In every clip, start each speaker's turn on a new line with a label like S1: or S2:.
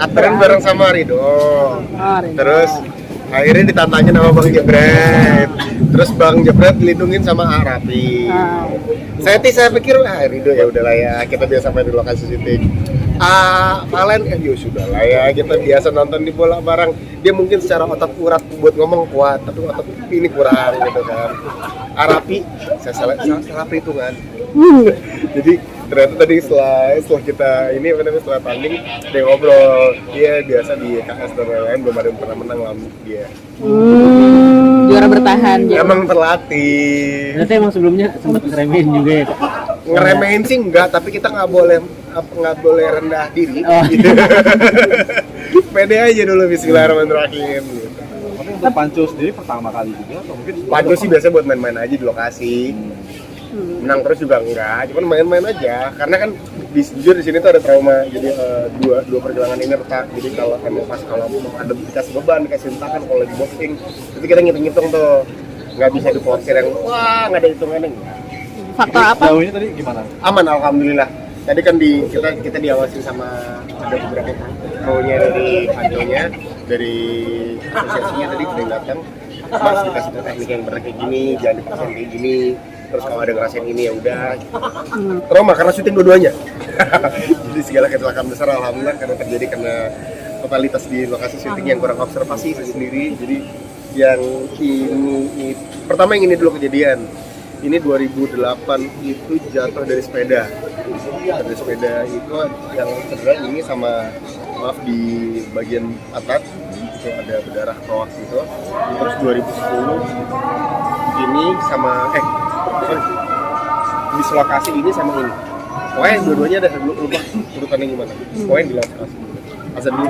S1: Aturan bareng sama Rido. Terus akhirnya ditantangin sama Bang Jebret. Terus Bang Jebret dilindungin sama Arapi. Saya pikir Rido ya udahlah ya, kita biasa main di lokasi syuting. Valen ya sudah lah ya, kita biasa nonton di bola bareng. Dia mungkin secara otak urat buat ngomong kuat, tapi otak ini kurang gitu kan. Arapi, saya salah perhitungan. Jadi ternyata tadi setelah kita ini setelah tanding dia ngobrol, dia biasa di KS dan lain-lain belum ada yang pernah menang lawan dia.
S2: Juara bertahan.
S1: Emang terlatih.
S3: Berarti emang sebelumnya sempat ngeremehin juga ya?
S1: Ngeremehin sih enggak, tapi kita nggak boleh rendah diri. Gitu. Pede aja dulu, bismillahirrahmanirrahim. Gitu.
S4: Tapi untuk Panco sendiri pertama kali juga atau mungkin?
S1: Panco sih biasa buat main-main aja di lokasi. Menang terus juga enggak, cuman main-main aja. Karena kan jujur di sini tuh ada trauma, jadi dua pergelangan ini retak. Jadi kalau ada dikasih beban, dikasih hentakan kalau lagi boxing, itu kita ngitung-ngitung tuh, nggak bisa diporsir yang wah nggak ada hitungannya.
S2: Faktor apa?
S4: Jauhnya tadi gimana?
S1: Aman alhamdulillah. Tadi kan kita diawasin sama ada beberapa pro-nya dari Panconya, dari asosiasinya tadi udah datang. Mas dikasih teknik yang benar kayak gini, jangan dipaksain kayak gini. Terus kalau ada ngerasain ini ya udah. Trauma karena syuting dua-duanya. Jadi segala kecelakaan besar alhamdulillah karena terjadi karena totalitas di lokasi syuting yang kurang observasi sendiri. Jadi yang ini pertama yang ini dulu kejadian. Ini 2008 itu jatuh dari sepeda. Dari sepeda itu yang cedera ini sama maaf di bagian atas itu ada berdarah kroak gitu. Terus 2010 ini sama dislokasi ini sama ini. Pokoknya dua-duanya ada lupa urutannya gimana. Pokoknya dislokasi dulu. Asal dulu.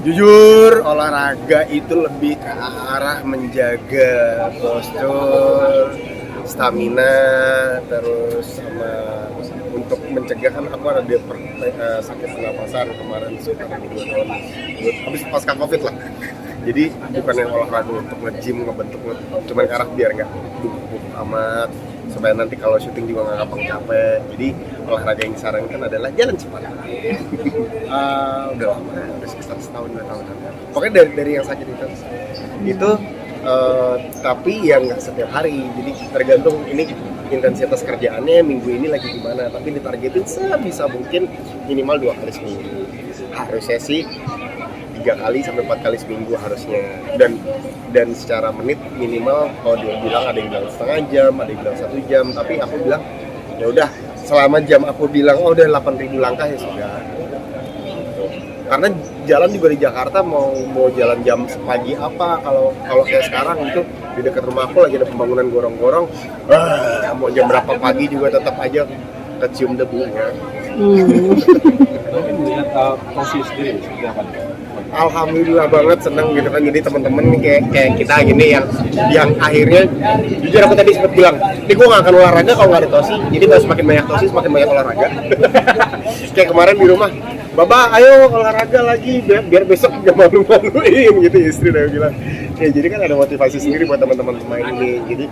S1: Jujur olahraga itu lebih ke arah menjaga postur, stamina, terus sama untuk mencegah kan aku ada sakit pernapasan kemarin sekitar 2 tahun habis pasca covid lah. Jadi bukan yang olahraga untuk nge-gym, ngebentuk, cuman ke arah biar nggak bubuk amat supaya nanti kalau syuting juga nggak gampang capek. Jadi olahraga yang disarankan adalah jalan cepat. Udah lama, udah sekitar setahun 2 tahun. Pokoknya dari yang sakit itu tapi yang nggak setiap hari, jadi tergantung ini intensitas kerjaannya minggu ini lagi gimana, tapi ditargetin sebisa mungkin minimal 2 kali seminggu. Harusnya sih 3 kali sampai 4 kali seminggu harusnya, dan secara menit minimal kalau dia bilang ada yang bilang setengah jam, ada yang bilang 1 jam, tapi aku bilang ya udah selama jam aku bilang udah 8.000 langkah ya sudah. Karena jalan juga di Jakarta mau jalan jam sepagi apa kalau kayak sekarang itu di dekat rumah aku lagi ada pembangunan gorong-gorong, mau jam berapa pagi juga tetap aja kecium debunya.
S4: Mungkin melihat posisi sendiri seperti apa?
S1: Alhamdulillah banget seneng gitu kan, jadi teman-teman kayak kita gini yang akhirnya jujur aku tadi sempat bilang ini gue gak akan olahraga kalau nggak ada Tosi, jadi semakin banyak Tosi semakin banyak olahraga. Kayak kemarin di rumah, Baba ayo olahraga lagi biar besok gak malu-maluin gitu, istri udah bilang ya. Jadi kan ada motivasi sendiri buat teman-teman pemain ini. Jadi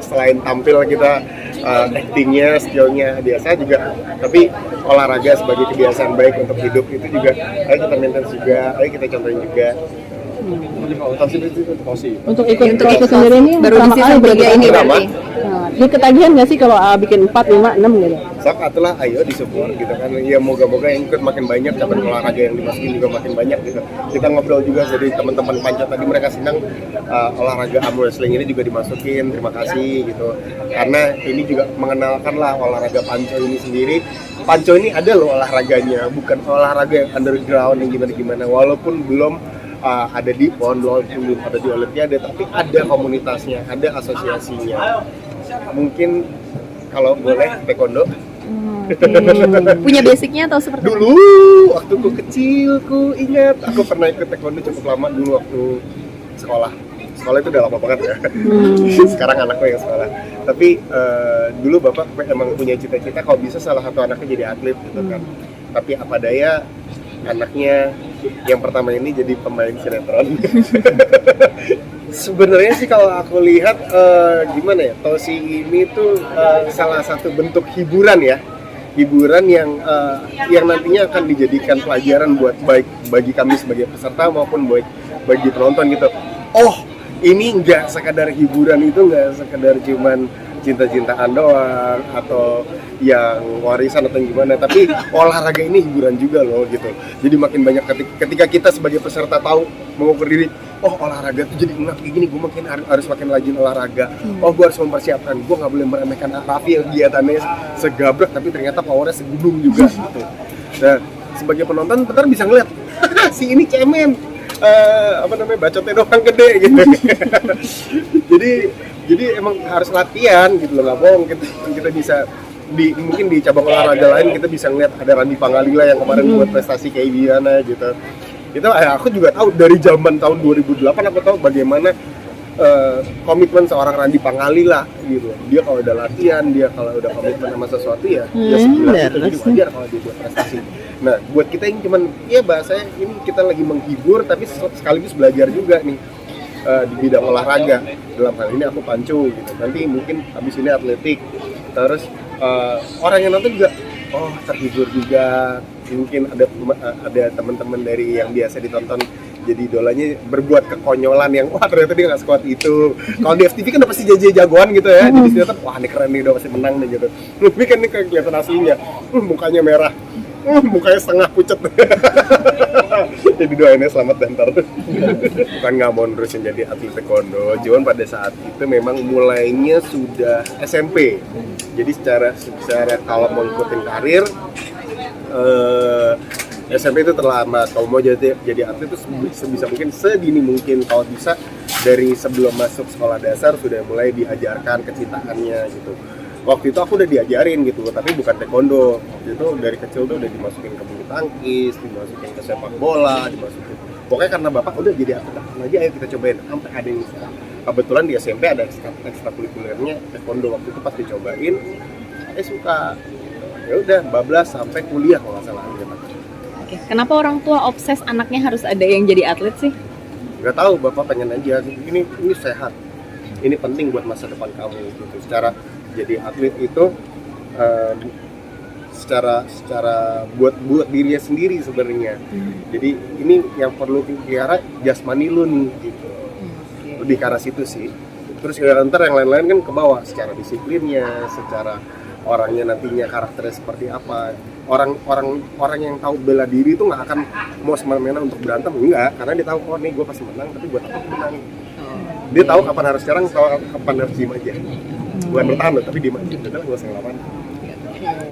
S1: selain tampil kita actingnya, skillnya biasa juga, tapi olahraga sebagai kebiasaan baik untuk hidup itu juga ayo kita maintain juga, ayo kita contohin juga.
S2: Untuk ikut proses sendiri ini
S5: baru di season 3 ini berarti.
S2: Di ketagihan nggak sih kalau bikin 4, 5, 6 gitu?
S1: Sok atulah ayo disupport gitu kan, ya moga-moga yang ikut makin banyak, cabang olahraga yang dimasukin juga makin banyak gitu. Kita ngobrol juga dari teman-teman Panco tadi, mereka senang olahraga arm wrestling ini juga dimasukin, terima kasih gitu. Karena ini juga mengenalkan lah olahraga Panco ini sendiri. Panco ini ada loh olahraganya, bukan olahraga yang underground yang gimana-gimana, walaupun belum ada di PON, belum ada di Olimpiade, tapi ada komunitasnya, ada asosiasinya. Mungkin kalau boleh taekwondo.
S5: Punya basicnya atau seperti
S1: Dulu waktu ku kecil, ku ingat aku pernah ikut taekwondo cukup lama dulu waktu sekolah. Sekolah itu udah lama banget ya. Sekarang anakku yang sekolah. Tapi dulu bapak emang punya cita-cita kalau bisa salah satu anaknya jadi atlet gitu kan. Tapi apa daya anaknya yang pertama ini jadi pemain sinetron. Sebenarnya sih kalau aku lihat gimana ya, Tosi ini tuh salah satu bentuk hiburan ya. hiburan yang nantinya akan dijadikan pelajaran buat baik bagi kami sebagai peserta maupun baik bagi penonton gitu. Oh, ini nggak sekadar hiburan, itu nggak sekadar cuman cinta-cintaan doang atau yang warisan atau gimana, tapi olahraga ini hiburan juga loh gitu. Jadi makin banyak ketika kita sebagai peserta tahu mengukur diri, oh olahraga tuh jadi enak kayak gini, gue makin harus makin rajin olahraga. Oh gue harus mempersiapkan, gue nggak boleh meremehkan Raffi yang kegiatannya segabrek tapi ternyata powernya segunung juga gitu. Nah sebagai penonton ntar bisa ngeliat si ini cemen, bacotnya doang gede gitu. jadi emang harus latihan gitu loh, nggak bohong. Kita bisa mungkin di cabang olahraga lain kita bisa ngeliat ada Randy Pangalila yang kemarin buat prestasi kayak gimana gitu. Itu aku juga tahu dari zaman tahun 2008 aku tahu bagaimana komitmen seorang Randy Pangalila gitu. Dia kalau udah latihan, dia kalau udah komitmen sama sesuatu ya segila itu, jadi wajar kalau dia buat prestasi. Nah buat kita yang cuman ya bahasanya ini kita lagi menghibur tapi sekaligus belajar juga nih di bidang olahraga. Dalam hal ini aku pancu gitu, nanti mungkin habis ini atletik, terus orang yang nonton juga terhibur juga. Mungkin ada teman-teman dari yang biasa ditonton jadi idolanya berbuat kekonyolan yang wah ternyata dia nggak sekuat itu. Kalau di FTV kan udah pasti jagoan gitu ya, jadi ternyata wah ini keren nih, udah pasti menang nih gitu. Tapi kan ini kelihatan aslinya, mukanya merah, mukanya setengah pucet. Jadi doainnya selamat dan ntar. Bukan nggak mau nerusin jadi atlet taekwondo, cuman pada saat itu memang mulainya sudah SMP. Jadi secara kalau mau ikutin karir SMP itu terlambat. Kalau mau jadi atlet itu sebisa mungkin, sedini mungkin. Kalau bisa dari sebelum masuk sekolah dasar sudah mulai diajarkan kecintaannya gitu. Waktu itu aku udah diajarin gitu, tapi bukan taekwondo. Waktu itu dari kecil tuh udah dimasukin ke bulu tangkis, dimasukin ke sepak bola, dimasukin. Pokoknya karena bapak udah jadi atlet aja, ayo kita cobain. Sampai ada yang kebetulan di SMP ada ekstrakurikulernya taekwondo, waktu itu pas dicobain, suka. Ya udah bablas sampai kuliah kalau nggak salah gitu.
S5: Oke. Kenapa orang tua obses anaknya harus ada yang jadi atlet sih?
S1: Gak tahu, bapak pengen aja ini sehat, ini penting buat masa depan kamu gitu. Secara jadi atlet itu secara buat dirinya sendiri sebenarnya. Jadi ini yang perlu dipelihara jasmani lu nih gitu. Lebih ke arah situ sih. Terus ntar yang lain-lain kan ke bawah secara disiplinnya, secara orangnya nantinya karakternya seperti apa. Orang yang tahu bela diri itu nggak akan mau semena-mena untuk berantem, enggak, karena dia tahu nih gue pasti menang, tapi buat apa menang. Dia tahu kapan harus serang, tahu kapan harus diem aja. Bukan bertahan loh, tapi diem aja, udah nggak usah ngelawan.